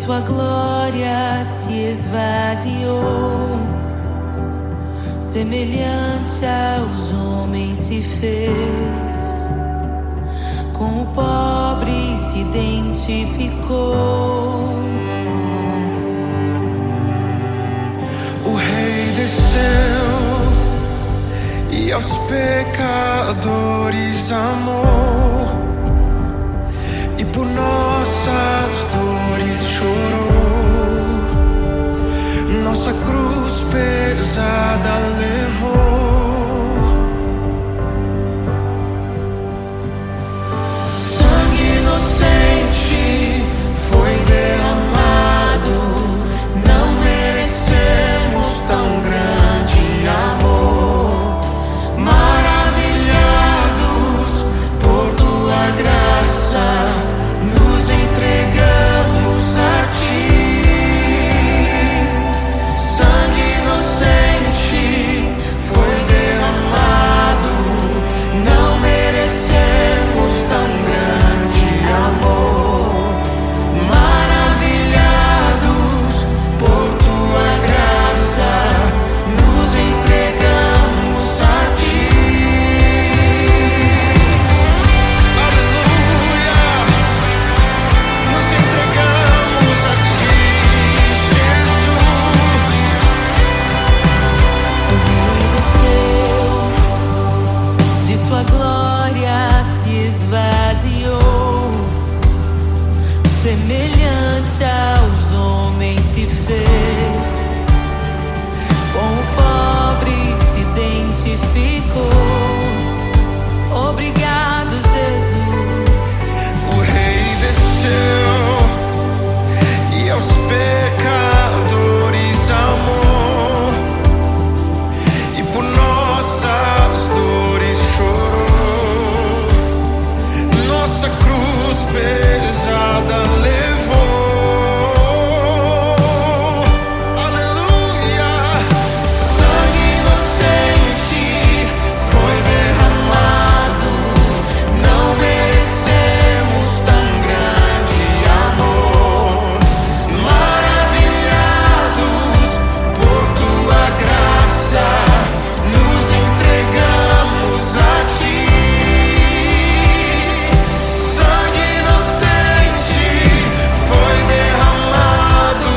Sua glória se esvaziou, semelhante aos homens se fez, com o pobre se identificou. O Rei desceu e aos pecadores amou, e por nossas dores chorou, nossa cruz pesada levou. Sangue inocente foi derramado, não merecemos tão grande amor. Maravilhados por tua graça, nos entregamos a ti. Sangue inocente foi derramado, não merecemos tão grande amor. Maravilhados por tua graça, nos entregamos a ti. Aleluia! Nos entregamos a ti, Jesus. O Rei desceu, de sua glória se esvaziou, semelhante aos homens se fez, com o pobre se identificou. Obrigado, Jesus. O Rei desceu e aos pecadores amou, e por nossas dores chorou, nossa cruz pesada levou. Aleluia! Sangue inocente foi derramado, não merecemos tão grande amor. Maravilhados por tua graça, nos entregamos a ti. Sangue inocente foi derramado,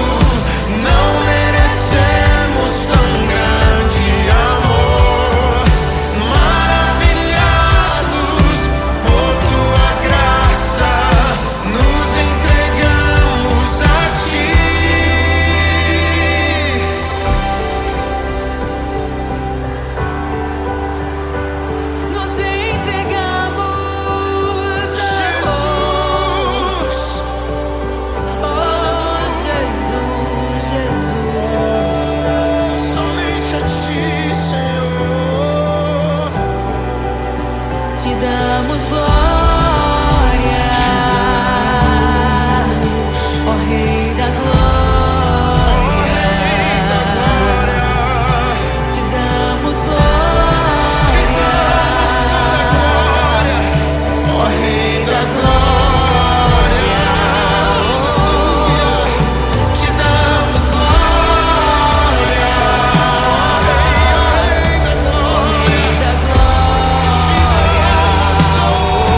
não merecemos tão grande amor. Maravilhados por tua graça, nos entregamos a ti. Nos entregamos, Jesus, oh Jesus, Jesus. somente a ti, Senhor. Te damos glória, ó Rei da glória. Te damos glória, Te damos toda a glória, ó Rei da glória. Aleluia. Te damos glória, ó Rei da glória. Rei da glória. Te damos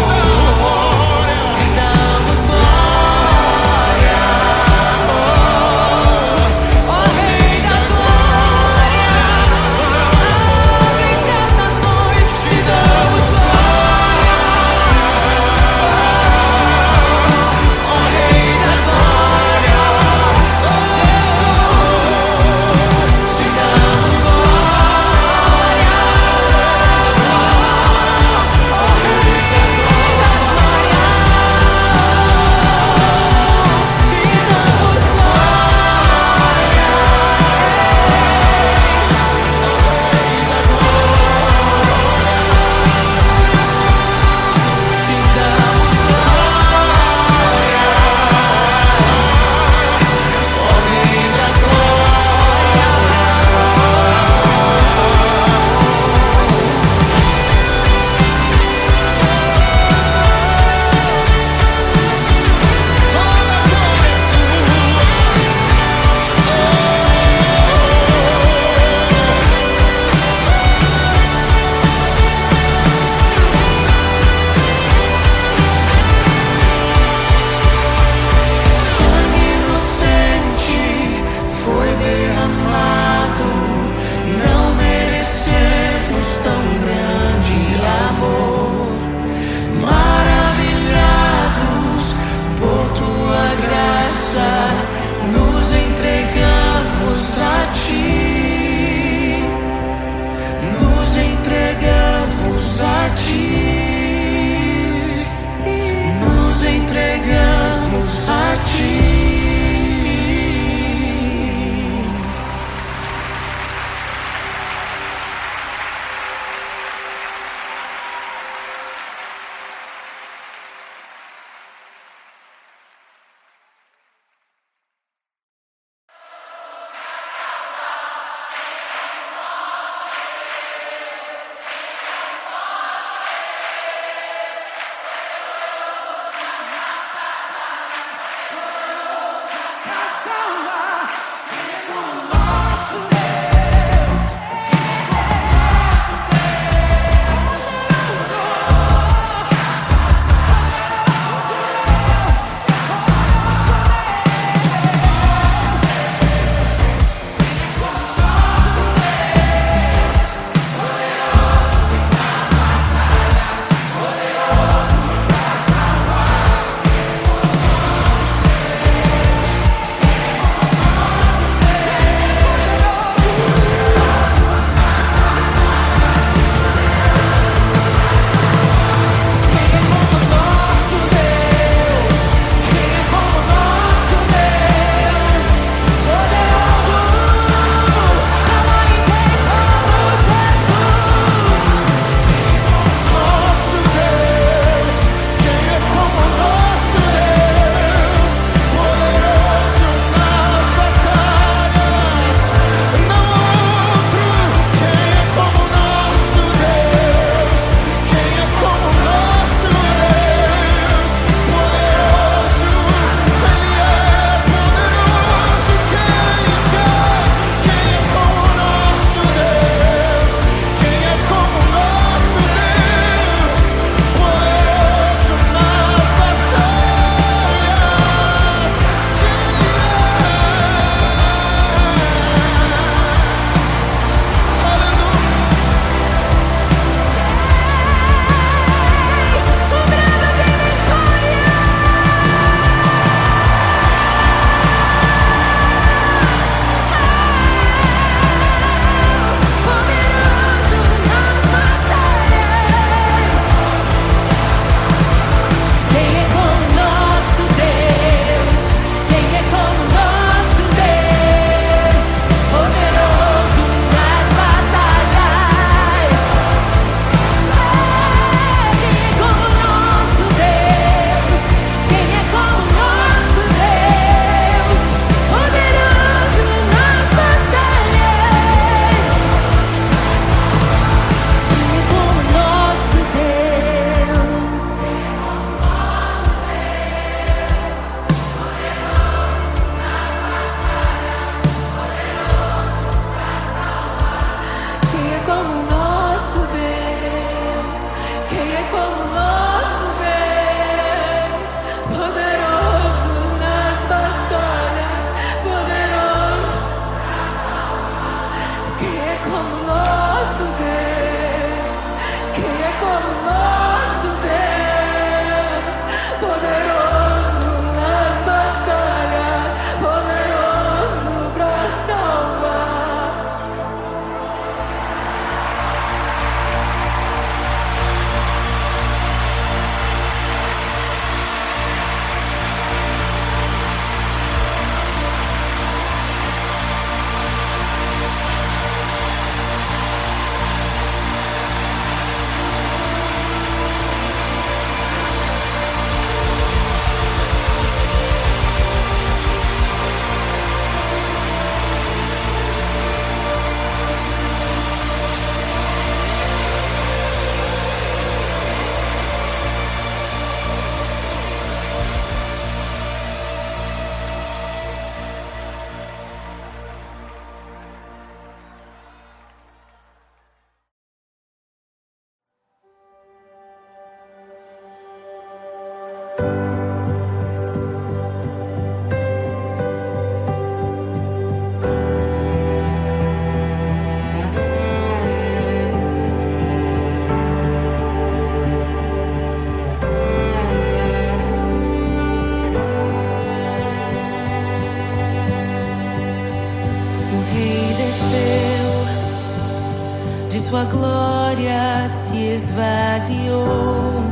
glória se esvaziou,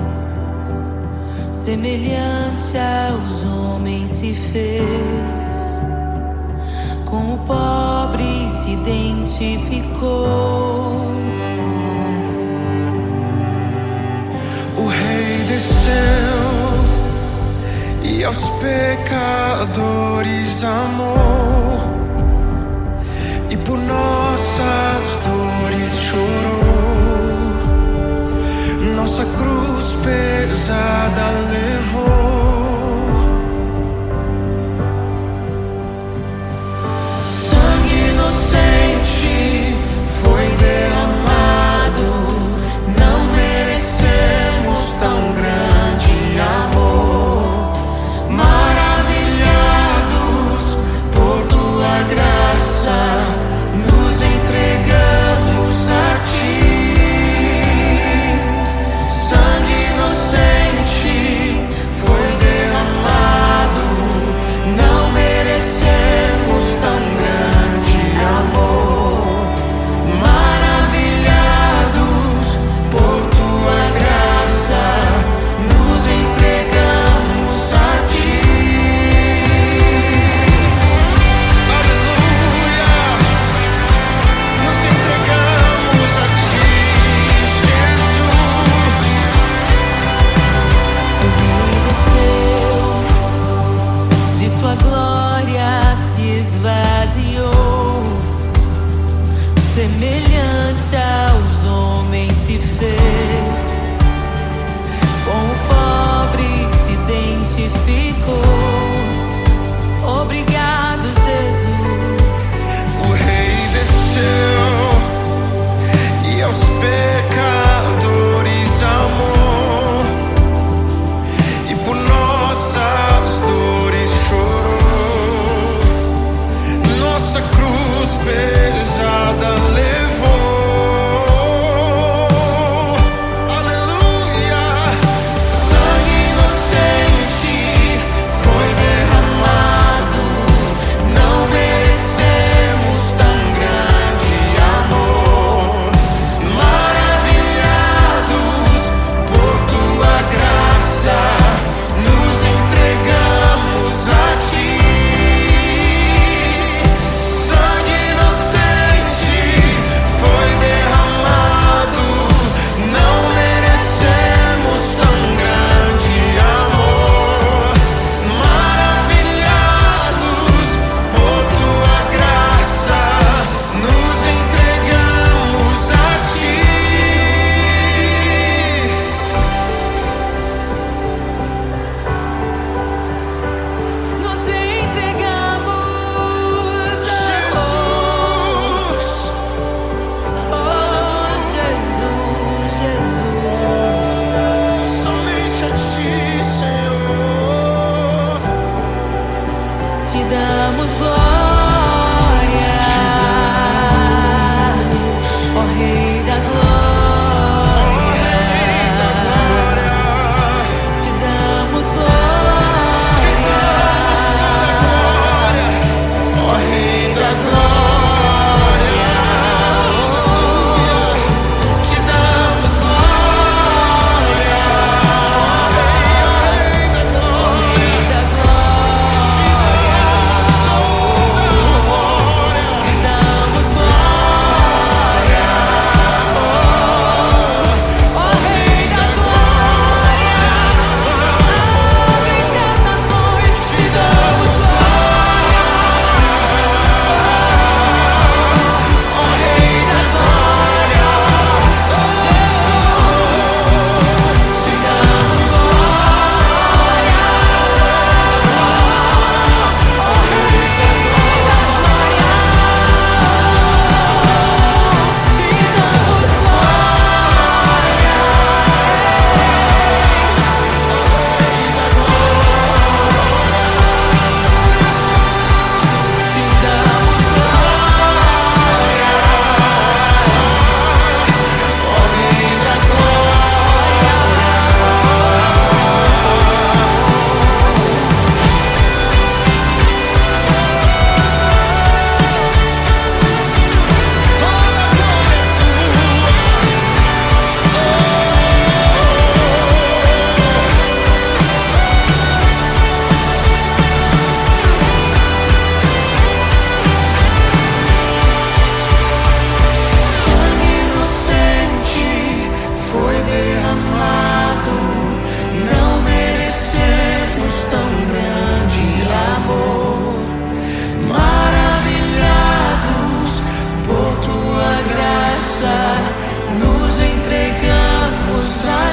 semelhante aos homens se fez, com o pobre se identificou. O Rei desceu e aos pecadores amou, e por nossas dores chorou, nossa cruz pesada levou. Sangue inocente foi derramado, não merecemos tão grande amor. Maravilhados por tua graça, nos entregamos a ti. Sangue inocente foi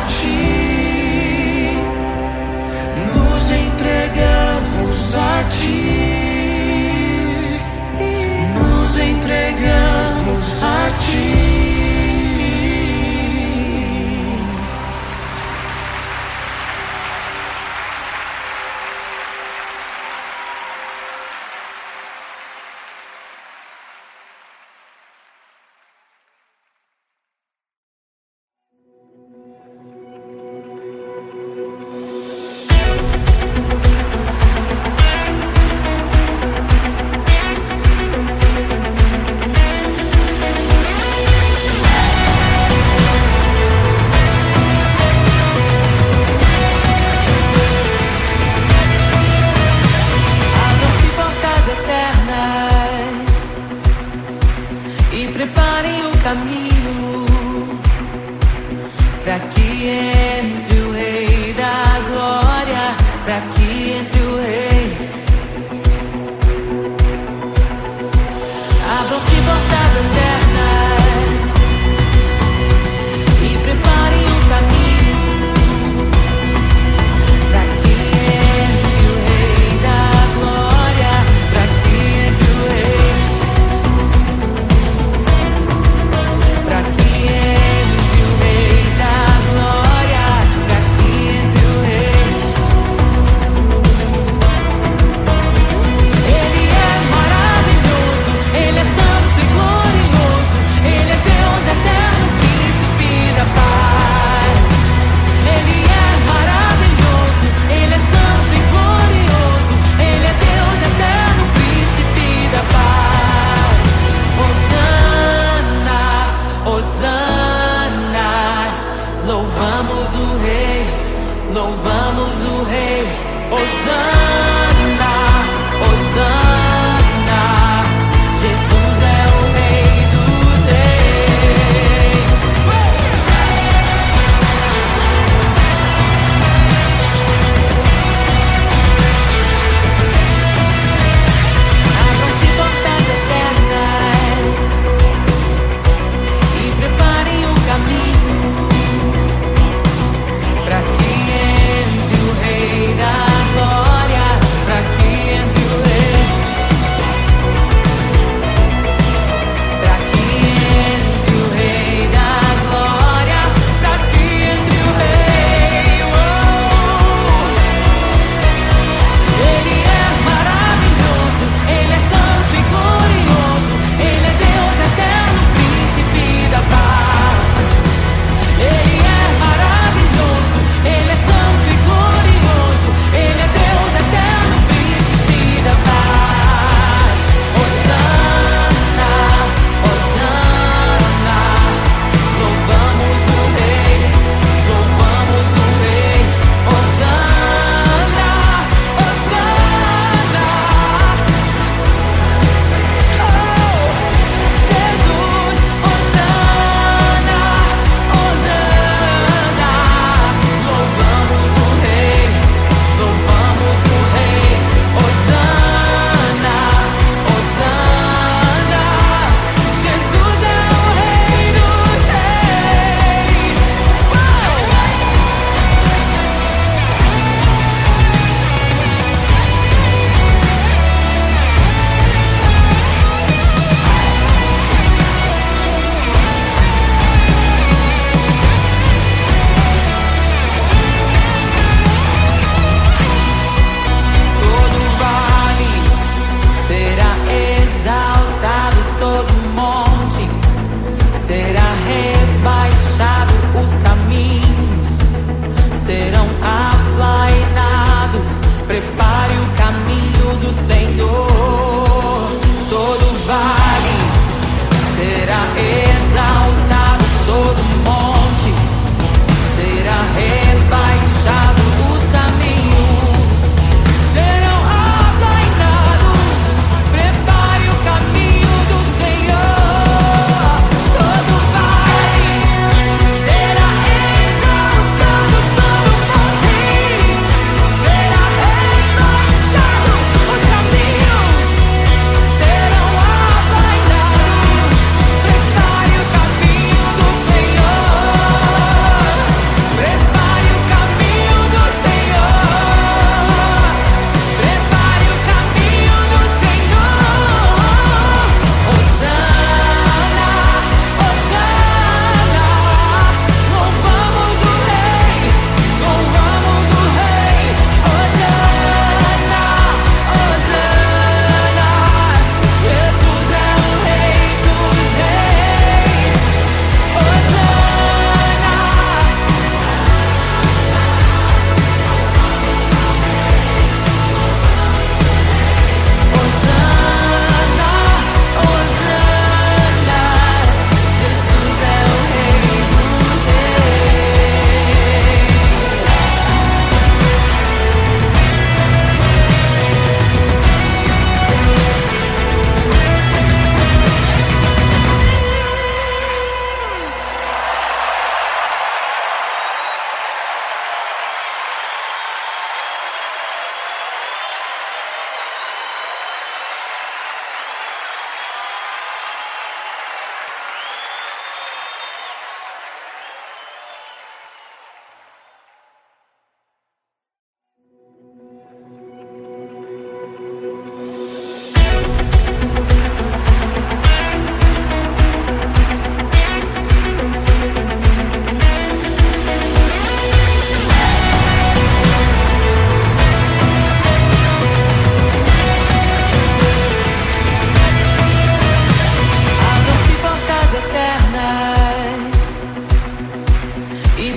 ti, nos entregamos a ti, nos entregamos a ti. Preparem o caminho para que entre o Rei da Glória, para que entre o Rei. Abram-se portas eternas e preparem o caminho para que entre o Rei da Glória, para que entre o Rei. Pra que entre o Rei da Glória, pra que entre o Rei. Ele é maravilhoso, Ele é santo e glorioso, Ele é Deus eterno, príncipe da paz. Ele é maravilhoso, Ele é santo e glorioso, Ele é Deus eterno, príncipe da paz. Hosana, Hosana, louvamos o Rei, louvamos o Rei. Hosana, Hosana, Jesus é o Rei dos Reis. Abram-se portas eternas e preparem o caminho para que entre o Rei da Glória,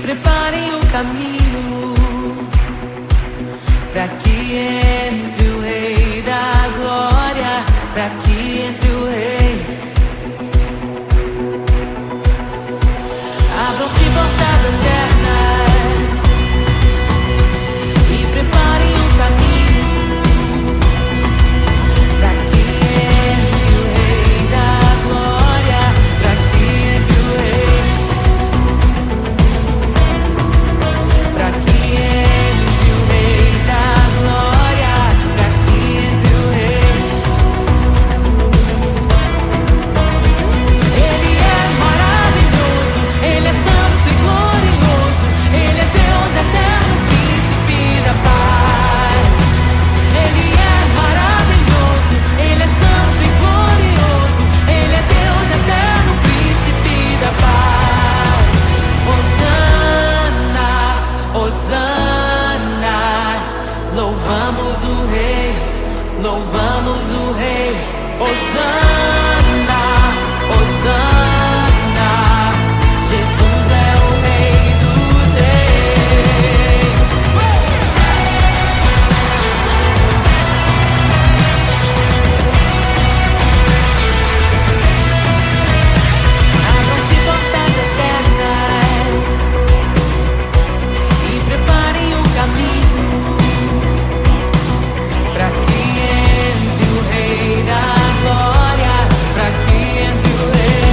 preparem o caminho para que entre o Rei da Glória, para que entre o Rei. Abram-se portas eternas e preparem o caminho para que entre o Rei da Glória, para que entre o Rei, para que entre o Rei da Glória, para que entre o Rei. Ele é maravilhoso, Ele é santo e glorioso, Ele é Deus eterno, príncipe da paz. Ele é maravilhoso, Ele é santo e glorioso, Ele é Deus eterno, príncipe da paz. Hosana, Hosana, louvamos o Rei, louvamos o Rei. Hosana, Hosana, Jesus é o Rei dos Reis. Abram-se portas eternas e preparem o caminho para que entre o Rei da Glória, para que entre o Rei,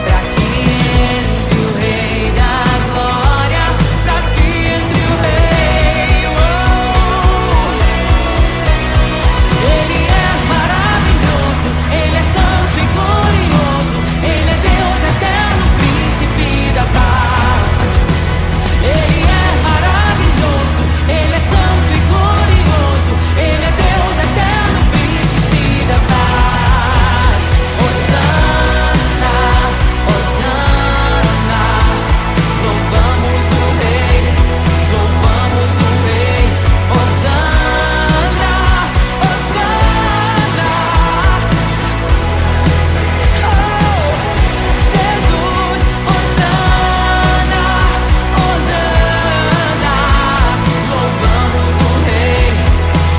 para que entre o Rei da Glória, para que entre o Rei. Ele é maravilhoso, Ele é santo e glorioso, Ele é Deus eterno, príncipe da paz. Ele é maravilhoso, Ele é santo e glorioso, Ele é Deus eterno, príncipe da paz. Hosana, Hosana, louvamos o Rei, louvamos o Rei. Hosana, Hosana, Jesus, Hosana, Hosana, louvamos o Rei,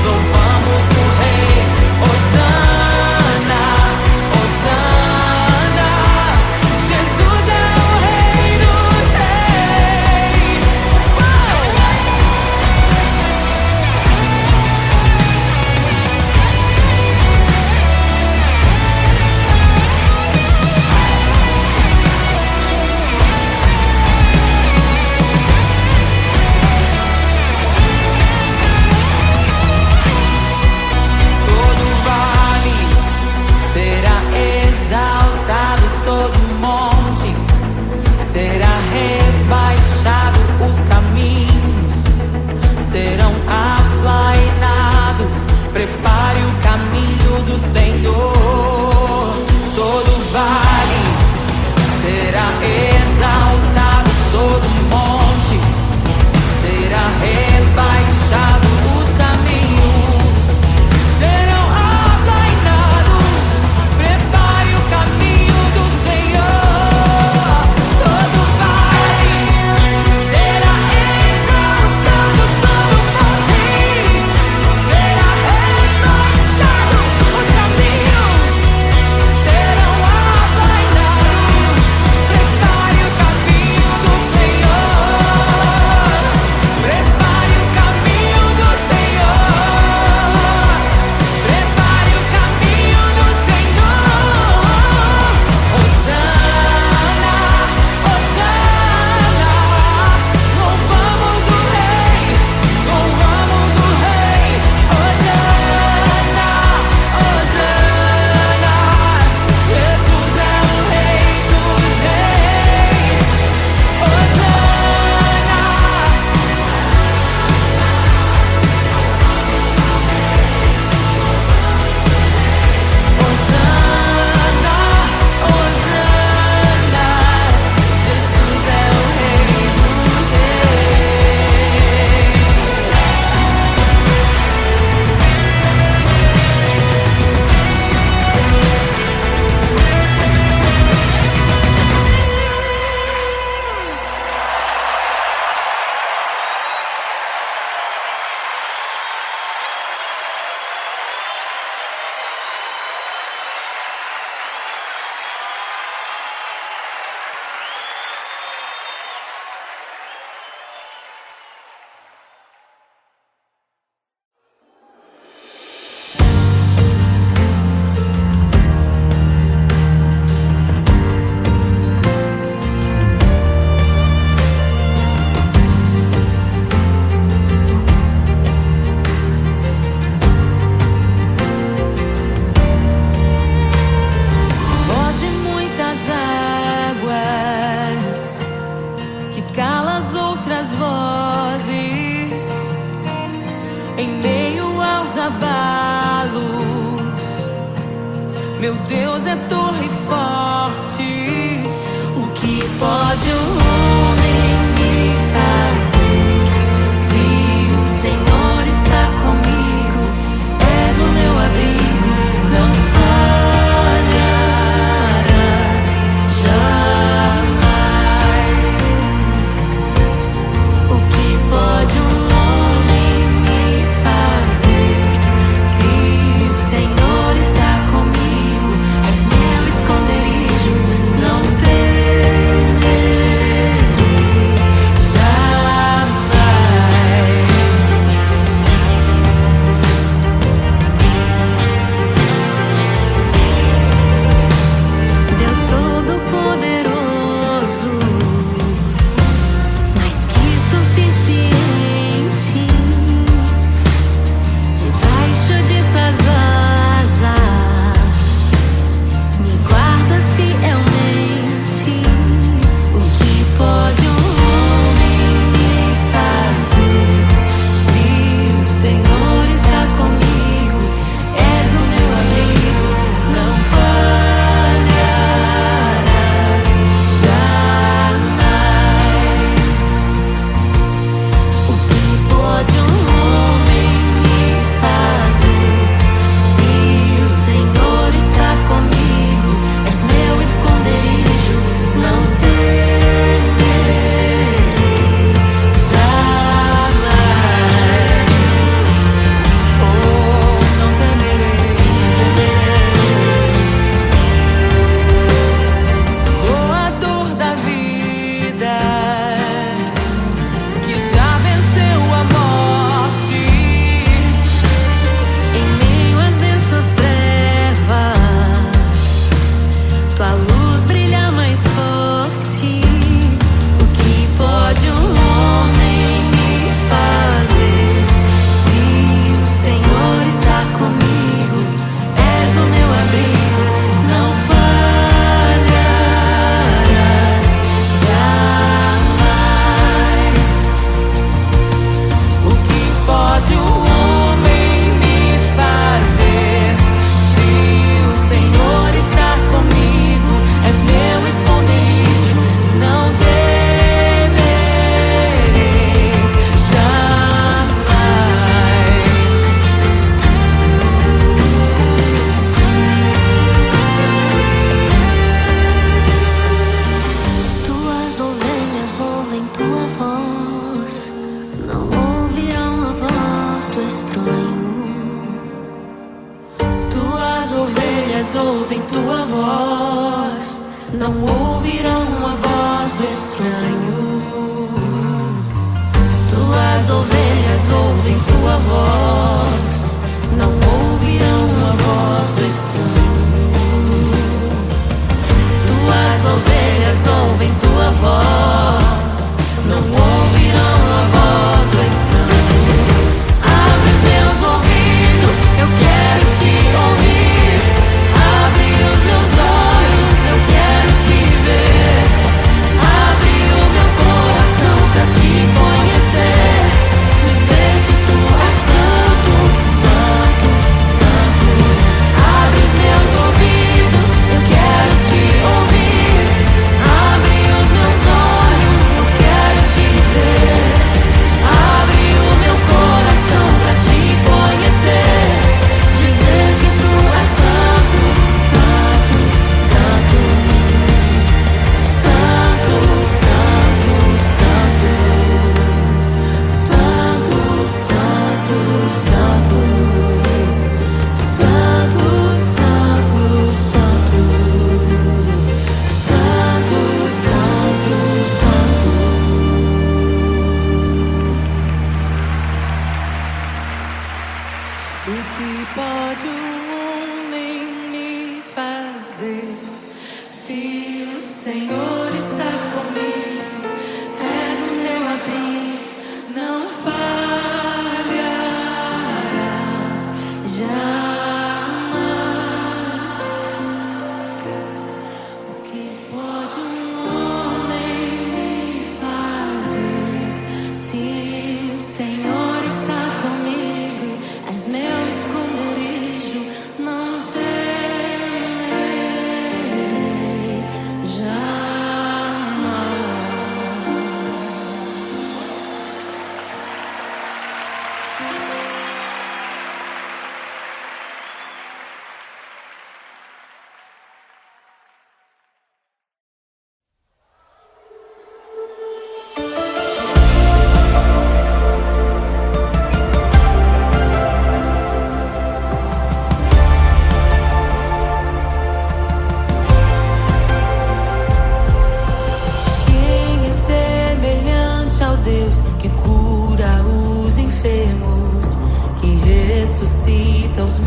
louvamos o Rei. Hosana, Hosana, Jesus é o Rei dos Reis. Todo vale será exaltado, todo monte será rebaixado, os caminhos serão aplainados. Prepare o caminho do Senhor. Todo vale será exaltado, todo monte será rebaixado, os caminhos serão aplainados. Prepare o caminho do Senhor. Todo vale será exaltado, todo monte será rebaixado, os caminhos serão aplainados. Prepare pode o homem me fazer? Se o Senhor está comigo, és o meu abrigo, não falharás jamais. O que pode o homem me fazer? Se o Senhor está comigo, és meu esconderijo, não temerei.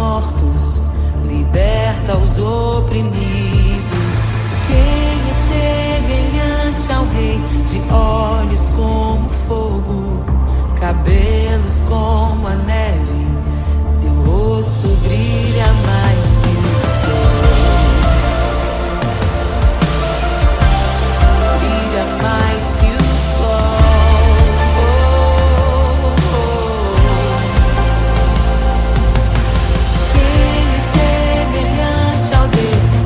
mortos, liberta os oprimidos. Quem é semelhante ao Rei, de olhos como fogo, cabelos como a neve, seu rosto brilha mais que o sol. Brilha mais que o sol. Quem é semelhante ao Deus que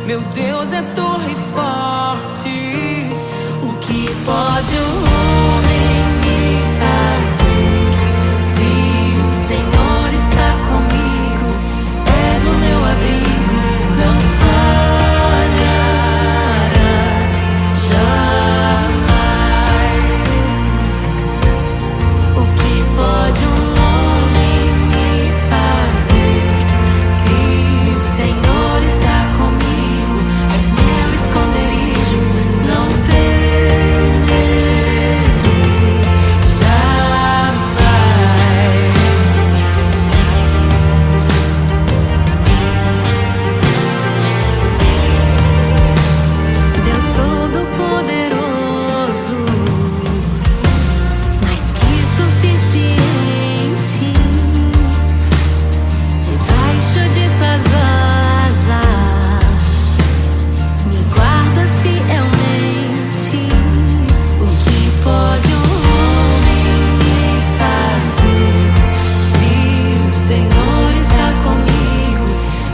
Meu Deus é torre forte. O que pode o homem me fazer? Se o Senhor está comigo, és o meu abrigo, não falharás jamais. O que pode o homem me fazer? Se o Senhor está comigo, és meu esconderijo, não temerei jamais. Deus Todo-Poderoso, mais que suficiente, debaixo de tuas asas me guardas fielmente. O que pode um homem me fazer? Se o Senhor está comigo,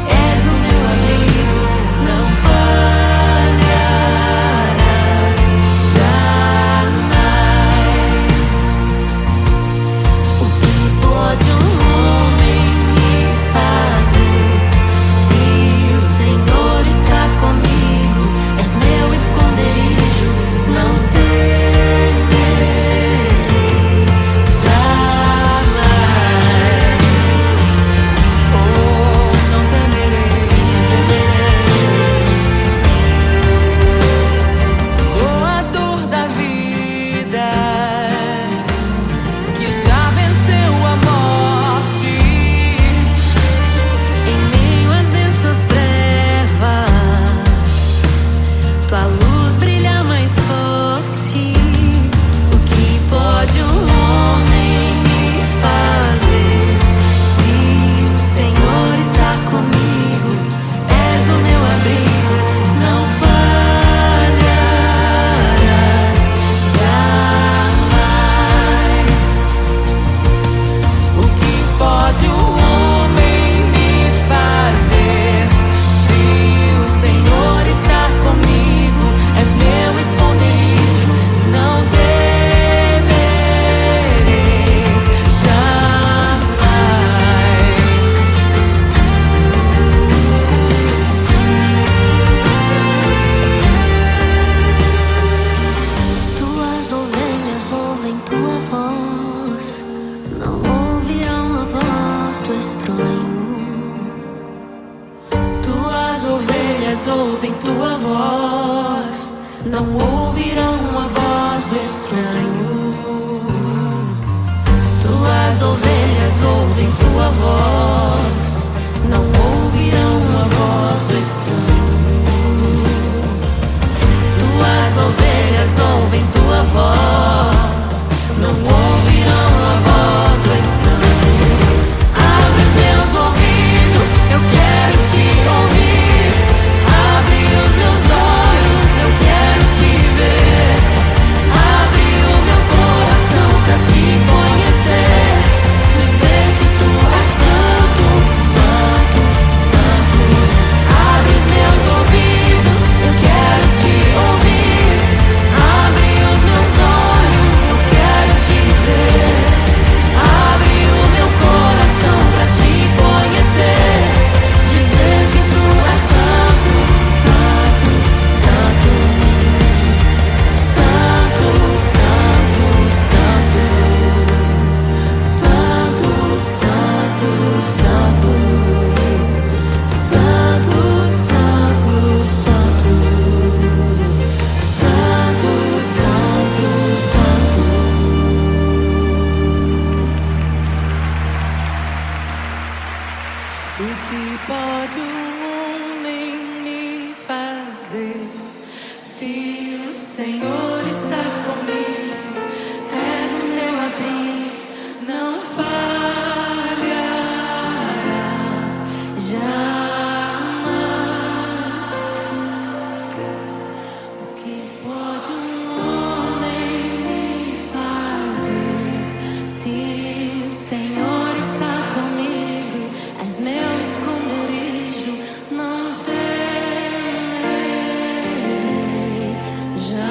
és o meu abrigo, não falharás jamais. O que pode um homem me fazer? Se o Senhor está comigo, és meu esconderijo, não temerei jamais. Oh, não temerei, não temerei. Doador da vida, que já venceu a morte, em meio às densas trevas, tua luz brilha mais forte. O que pode um homem me fazer? Se o Senhor está comigo, és o meu abrigo, não falharás jamais. O que pode o homem me fazer? Se o Senhor está comigo, és meu esconderijo, não temerei jamais. Tuas ovelhas ouvem tua voz, não ouvirão a voz do estranho. Tuas ovelhas ouvem tua voz, não ouvirão a voz do estranho. Tuas ovelhas ouvem tua voz, não ouvirão a voz pode o homem me fazer? Se o Senhor está comigo, és o meu abrigo, não falharás jamais. O que pode um homem me fazer? Se o Senhor está comigo, és meu esconderijo, não temerei jamais.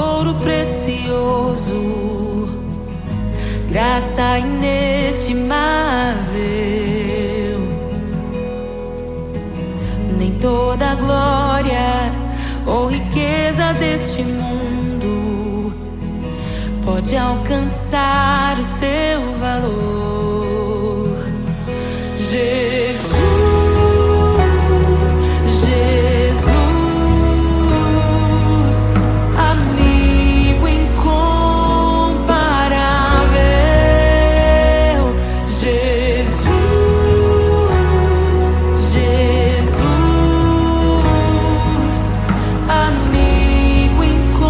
tesouro precioso, graça inestimável. Nem toda a glória ou riqueza deste mundo pode alcançar o seu valor. Jesus, Jesus, amigo incomparável. Jesus, Jesus, amigo incomparável.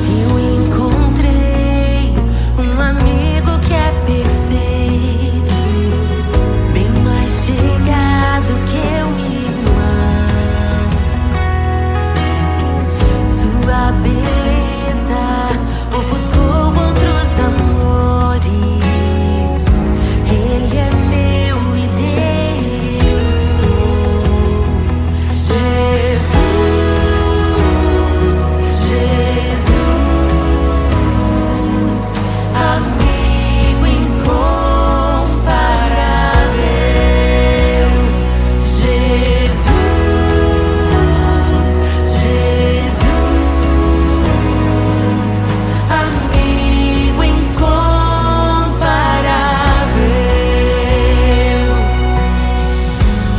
Eu encontrei um amigo que é perfeito, bem mais chegado que um irmão. Sua beleza ofuscou outros amores. Ele é meu e dele eu sou. Jesus, Jesus, amigo incomparável. Jesus, Jesus, amigo incomparável.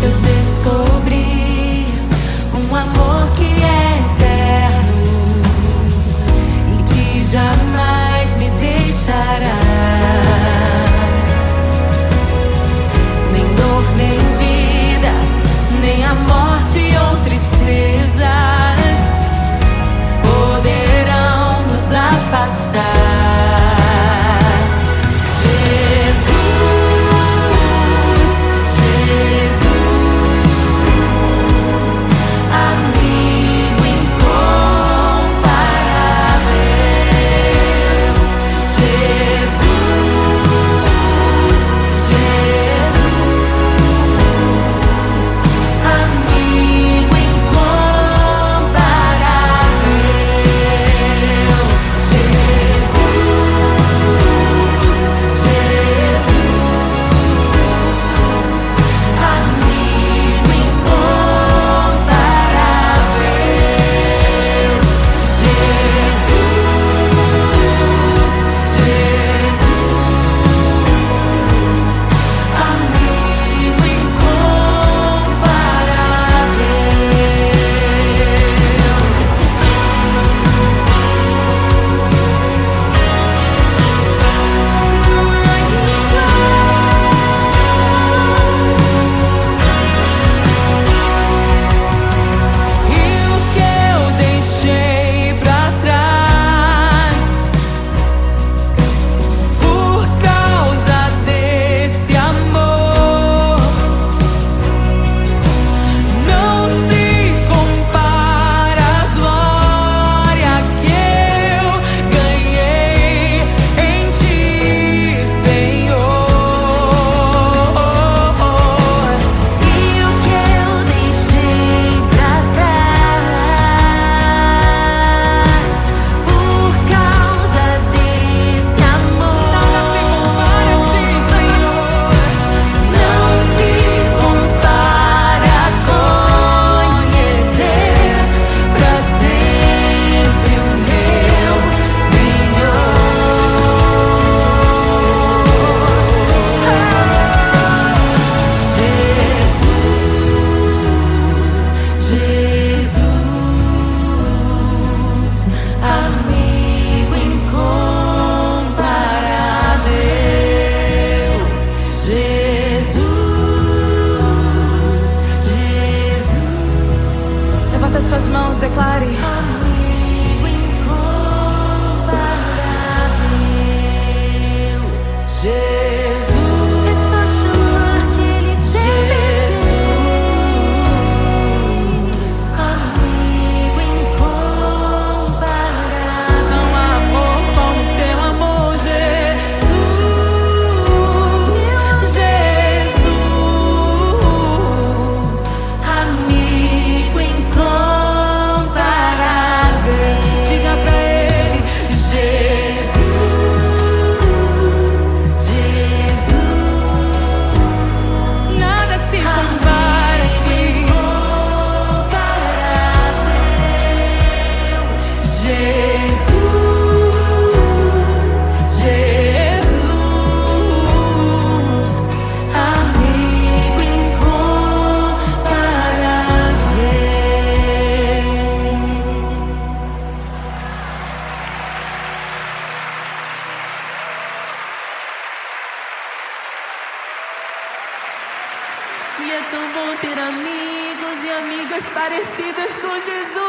Eu descobri um amor que é eterno e que jamais me deixará. Nem dor, nem vida, nem a morte ou tristezas poderão nos afastar. Jesus, Jesus, amigo incomparável. Jesus, Jesus, amigo incomparável. Jesus, parecidas com Jesus.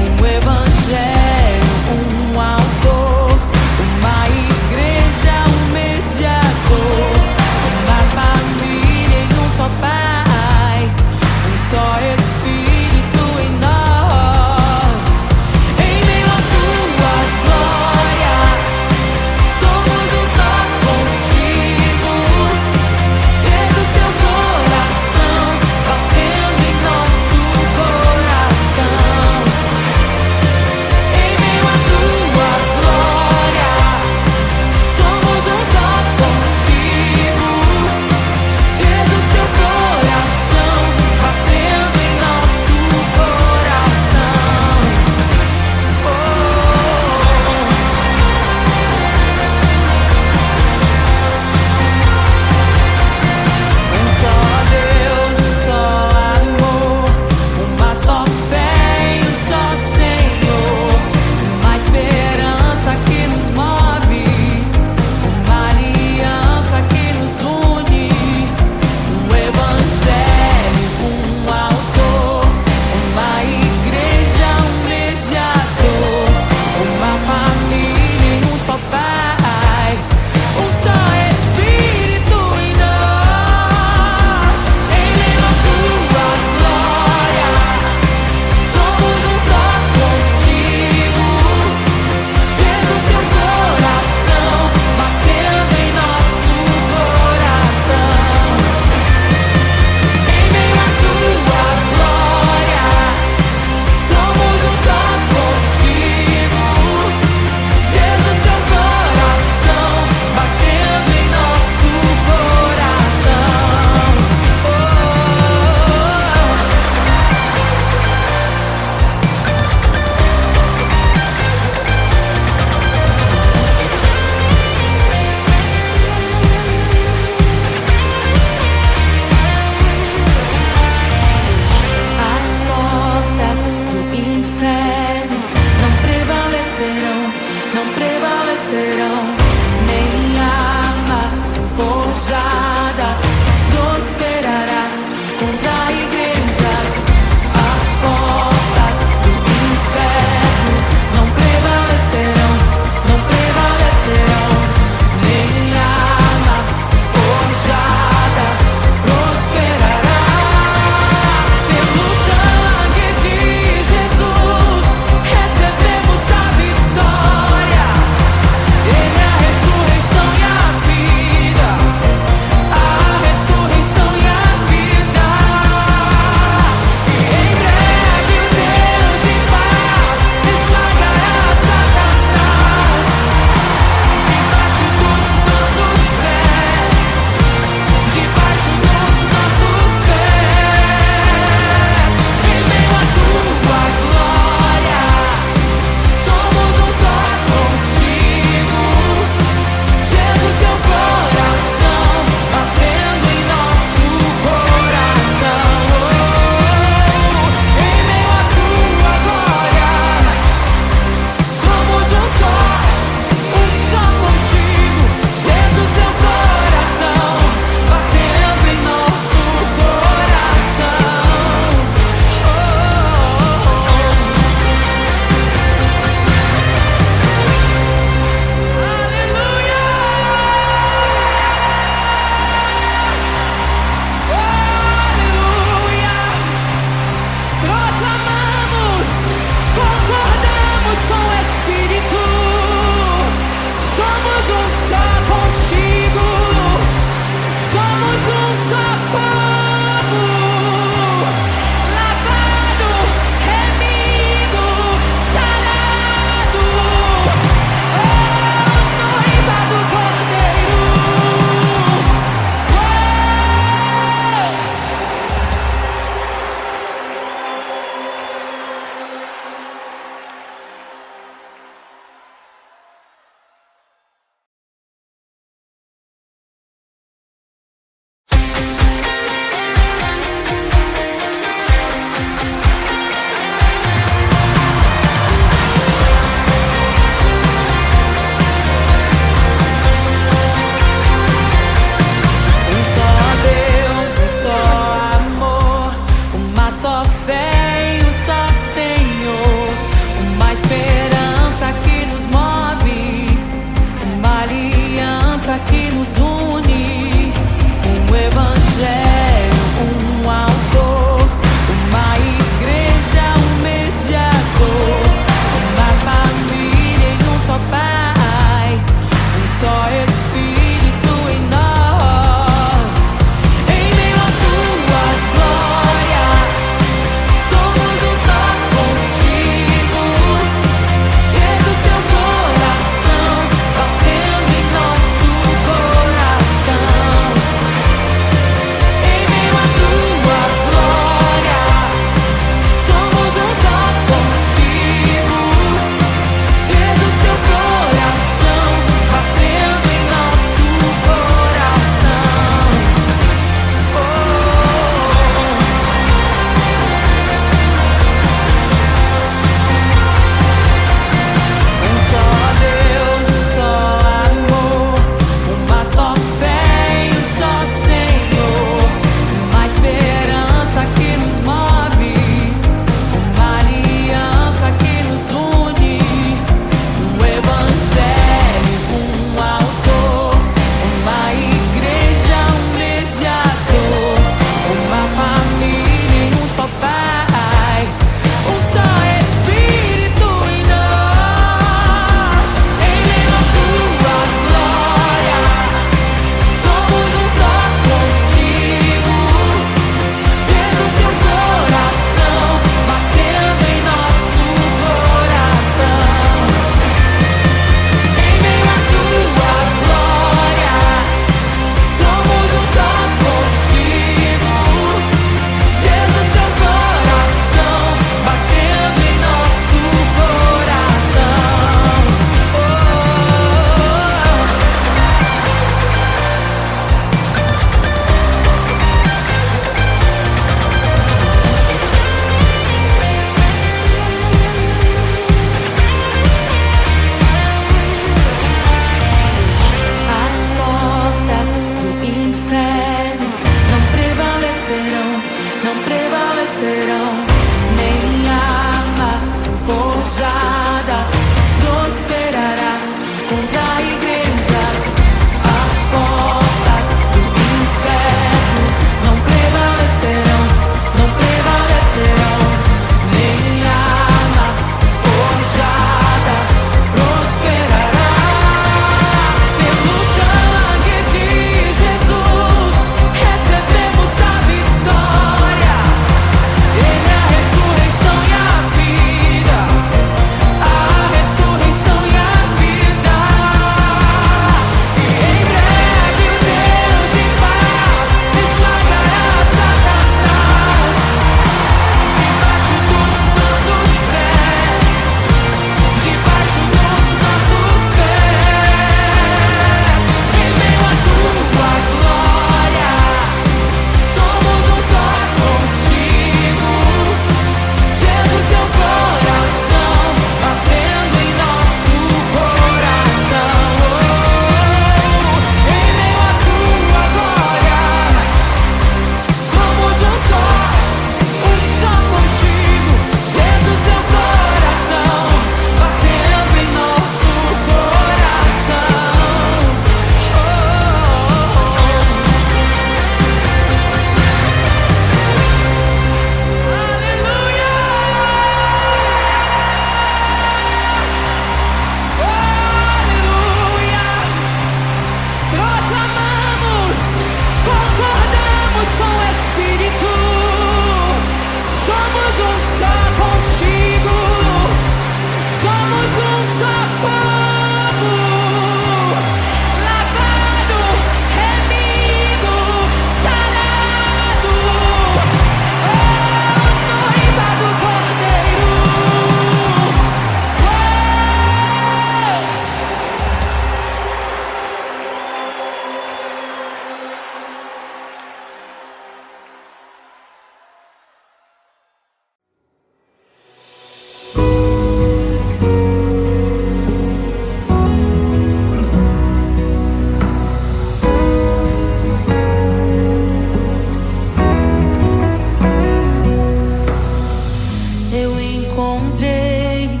encontrei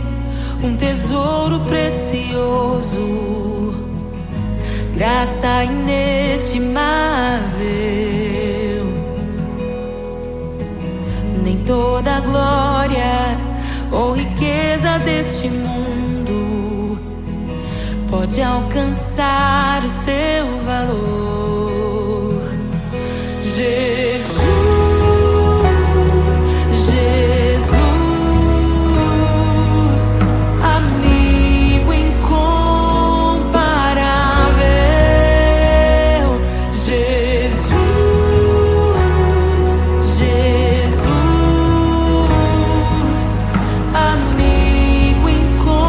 um tesouro precioso, graça inestimável. Nem toda a glória ou riqueza deste mundo pode alcançar o seu valor. Jesus, Jesus, amigo incomparável. Jesus, Jesus, amigo incomparável.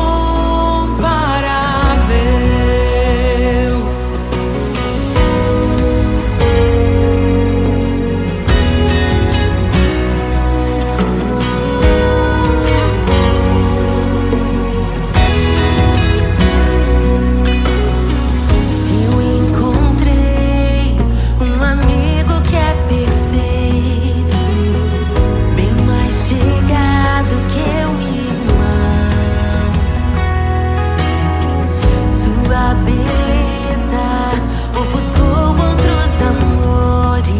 Eu encontrei um amigo que é perfeito, bem mais chegado que um irmão. Sua beleza ofuscou outros amores.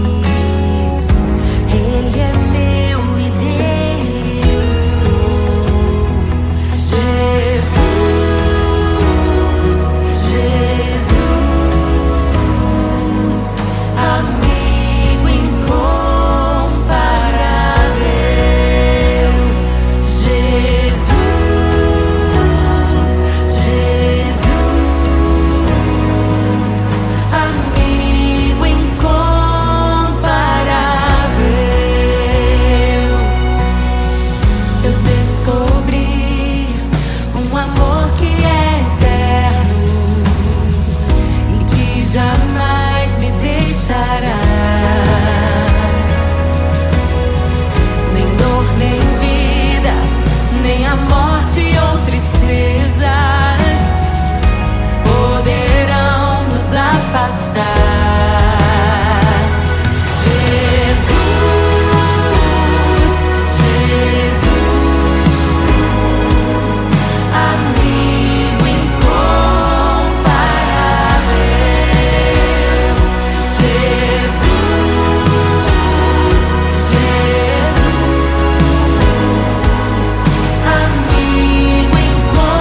Ele é meu e dele eu sou. Jesus, Jesus, amigo incomparável. Jesus, Jesus, amigo incomparável. Eu descobri um amor que é eterno e que jamais me deixará. Nem dor, nem vida, nem a morte ou tristezas poderão nos afastar. Jesus, Jesus, amigo incomparável. Jesus, Jesus, amigo incomparável.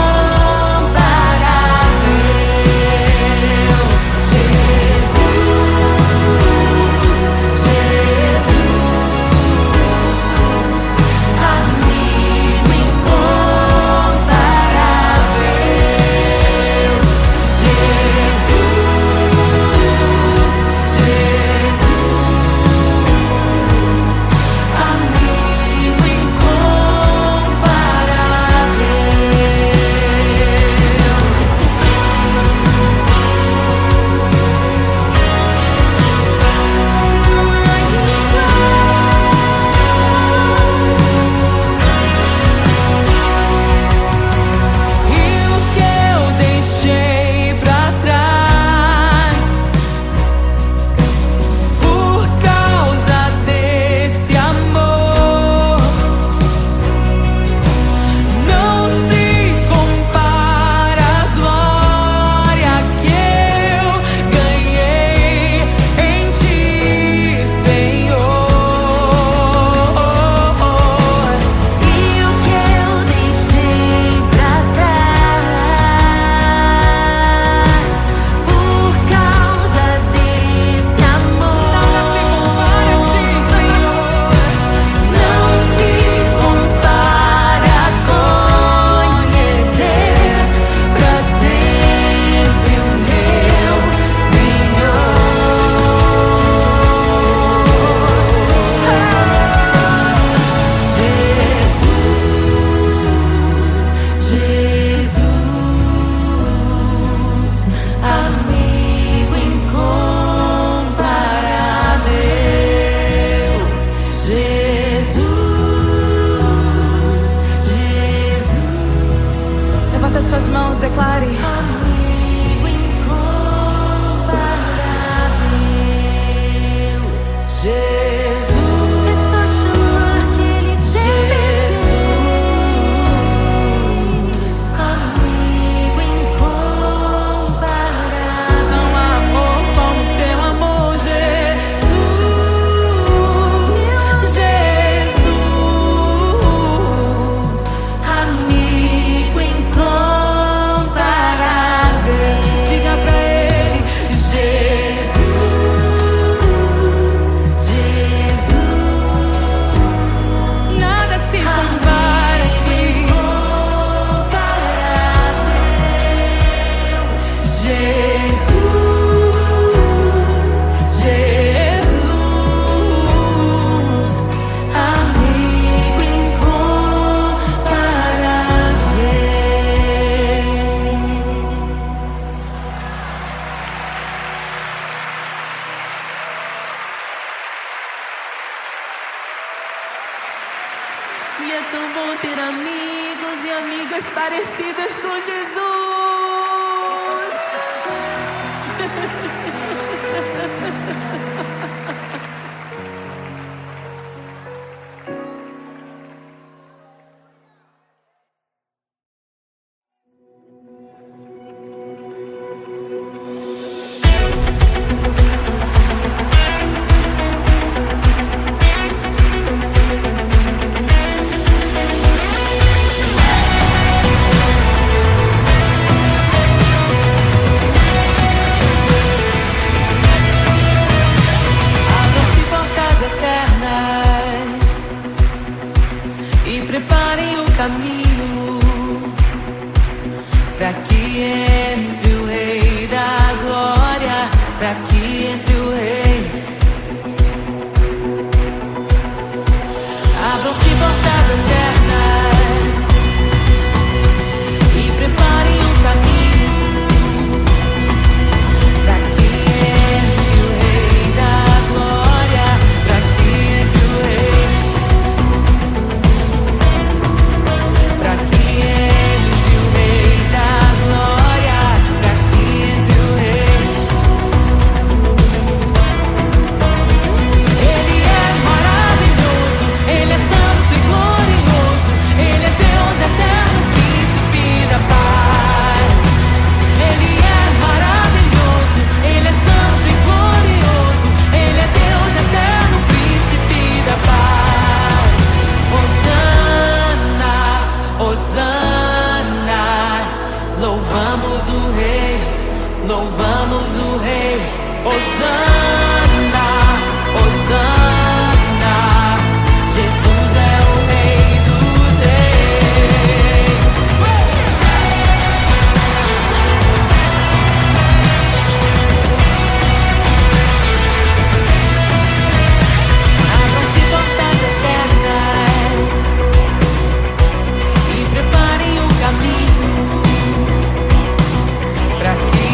ter amigos e amigas parecidas com Jesus. Preparem o caminho para que entre o Rei da Glória, para que entre o Rei. Abram-se portas eternas e preparem o caminho para que entre o Rei da Glória, para que entre o Rei. Pra que entre o Rei da Glória, pra que entre o Rei. Ele é maravilhoso, Ele é santo e glorioso, Ele é Deus eterno, príncipe da paz. Ele é maravilhoso, Ele é santo e glorioso, Ele é Deus eterno, príncipe da paz. Hosana, Hosana, louvamos o Rei, louvamos o Rei. Hosana, Hosana, Jesus é o Rei dos Reis. Abram-se portas eternas e preparem o caminho para que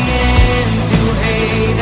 entre o Rei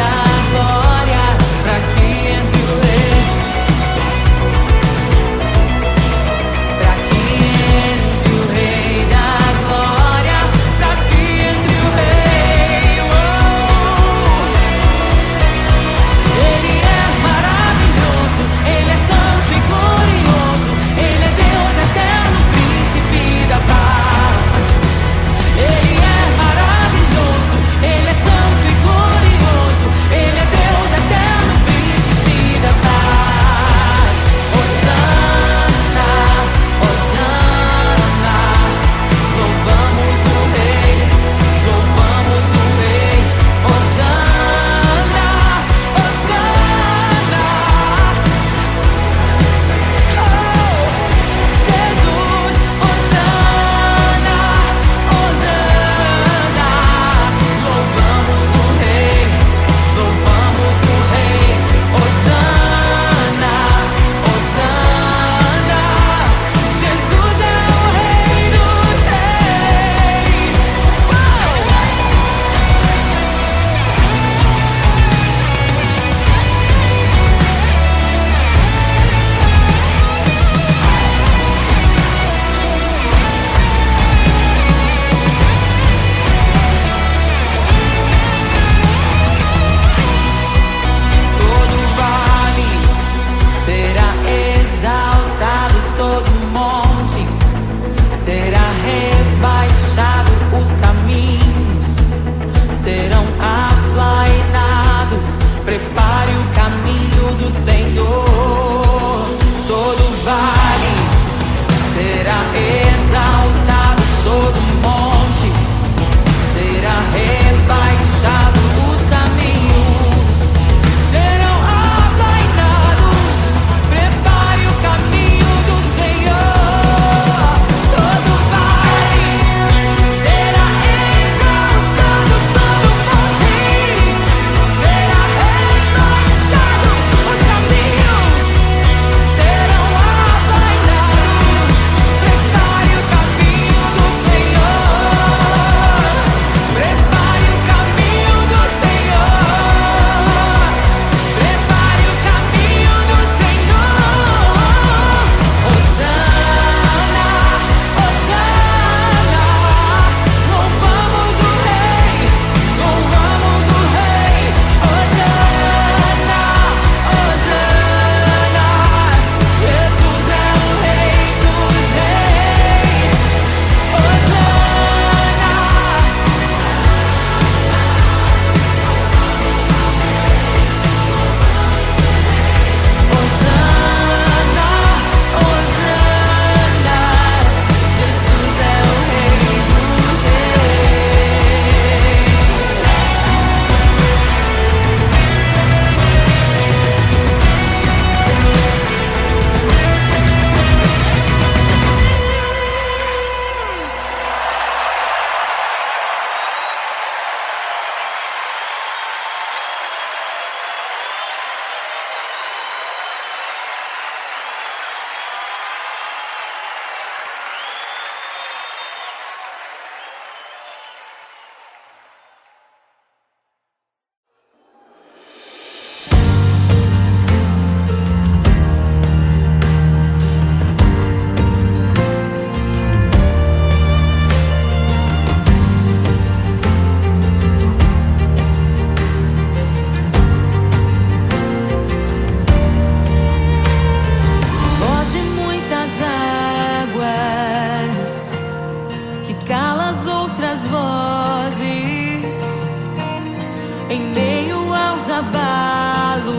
em meio aos abalos.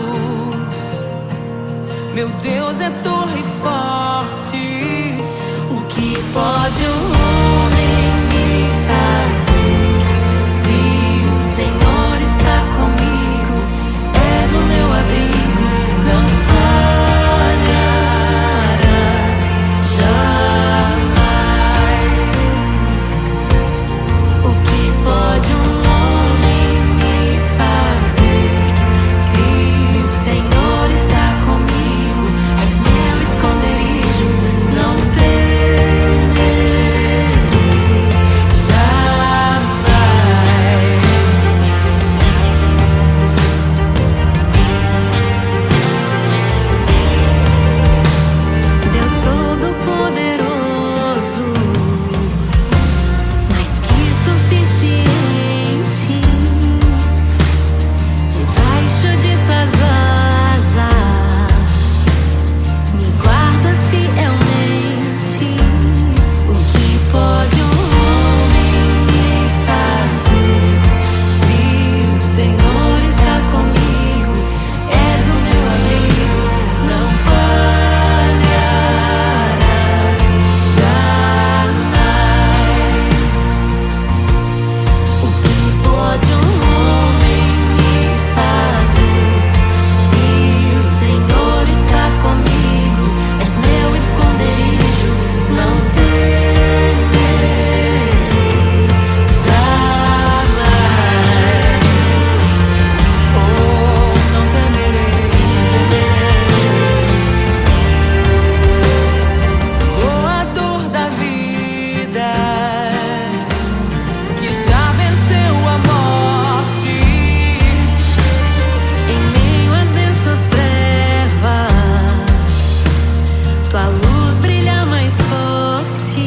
Meu Deus é torre forte. O que pode o homem me fazer? Se o Senhor está comigo, és o meu abrigo, não falharás jamais. O que pode um homem me fazer? Se o Senhor está comigo, és meu esconderijo, não temerei jamais. Deus Todo-Poderoso, mais que suficiente, debaixo de tuas asas me guardas fielmente. O que pode um homem me fazer? Se o Senhor está comigo, és o meu amigo, não falharás jamais. O que pode um homem me fazer? Se o Senhor está comigo, és meu esconderijo, não temerei jamais. Oh, não temerei, doador da vida, que já venceu a morte. Em meio às densas trevas, tua luz brilha mais forte.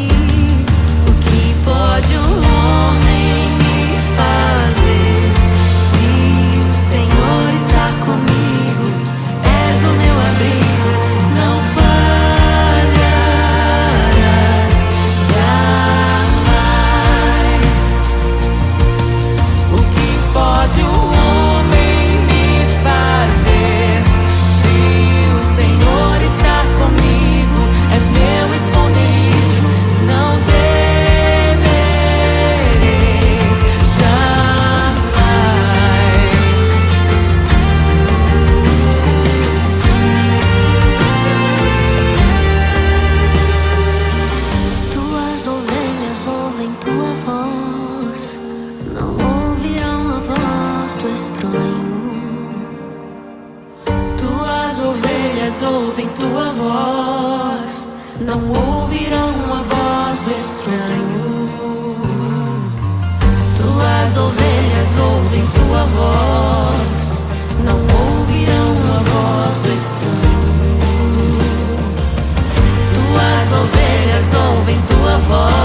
O que pode um homem me fazer? Se o Senhor está comigo, és o meu abrigo, não falharás jamais. O que pode um homem me fazer? Se o Senhor está comigo, és meu esconderijo, não temerei jamais. Tuas ovelhas ouvem tua voz, não ouvirão a voz do estranho. Tuas ovelhas ouvem tua voz, não ouvirão a voz do estranho. Tuas ovelhas ouvem tua voz, não ouvirão a voz do estranho. Tuas ovelhas ouvem tua voz,